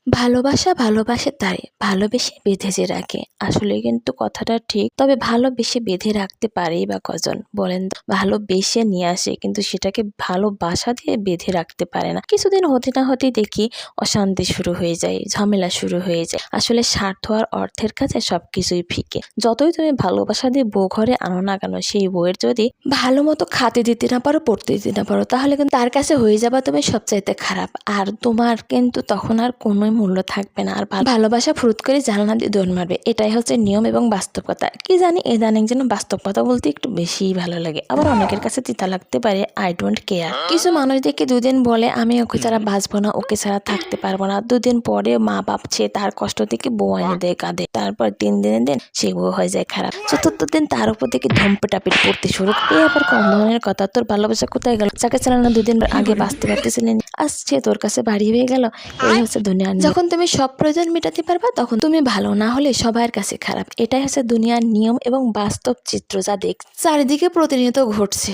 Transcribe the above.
ভালোবাসা ভালোবাসে তারে ভালোবেসে বেঁধে যে রাখে। আসলে কিন্তু কথাটা ঠিক, তবে ভালোবেসে বেঁধে রাখতে পারেই বা কজন বলেন তো? ভালোবেসে নিয়ে আসে কিন্তু সেটাকে ভালোবাসা দিয়ে বেঁধে রাখতে পারে না। কিছুদিন হতে না হতেই দেখি অশান্তি শুরু হয়ে যায়, ঝামেলা শুরু হয়ে যায়। আসলে স্বার্থ আর অর্থের কাছে সবকিছুই ফিকে। যতই তুমি ভালোবাসা দিয়ে বউ ঘরে আনো না কেন, সেই বউয়ের যদি ভালো মতো খাতে দিতে না পারো, পড়তে দিতে না পারো, তাহলে কিন্তু তার কাছে হয়ে যাবা তুমি সবচাইতে খারাপ। আর তোমার কিন্তু তখন আর কোনো মূল্য থাকবে না। আর ভালোবাসা ফুরুত করে জানালা দিয়ে দৌড় মারবে, এটাই হচ্ছে নিয়ম এবং বাস্তবতা। কি জানি ইদানিং যেন বাস্তবতা বলতে একটু বেশিই ভালো লাগে, আবার অনেকের কাছে তিতা লাগতে পারে। I don't care. কিছু মানুষ দেখে দুদিন বলে আমি ওকে ছাড়া বাঁচবো না, ওকে ছাড়া থাকতে পারবো না। দুদিন পরে মা বাপ ছে তার কষ্ট থেকে বউ এনে দেয় কাঁধে। তারপর 3 দিনের দিন সেই বউ হয়ে যায় খারাপ। চতুর্থ দিন তার উপর থেকে ধম্পটাপিট পড়তে শুরু। এ আবার কম ধরনের কথা। তোর ভালোবাসা কোথায় গেল? যাকে চালানো 2 দিন আগে বাঁচতে পারতেছিলেন, আজ সে তোর কাছে বাড়ি হয়ে গেল। এই হচ্ছে দুনিয়ার নিয়ম। যখন তুমি সব প্রয়োজন মেটাতে পারবা তখন তুমি ভালো, না হলে সবার কাছে খারাপ। এটাই হচ্ছে দুনিয়ার নিয়ম এবং বাস্তব চিত্র, যা চারিদিকে প্রতিনিয়ত ঘটছে।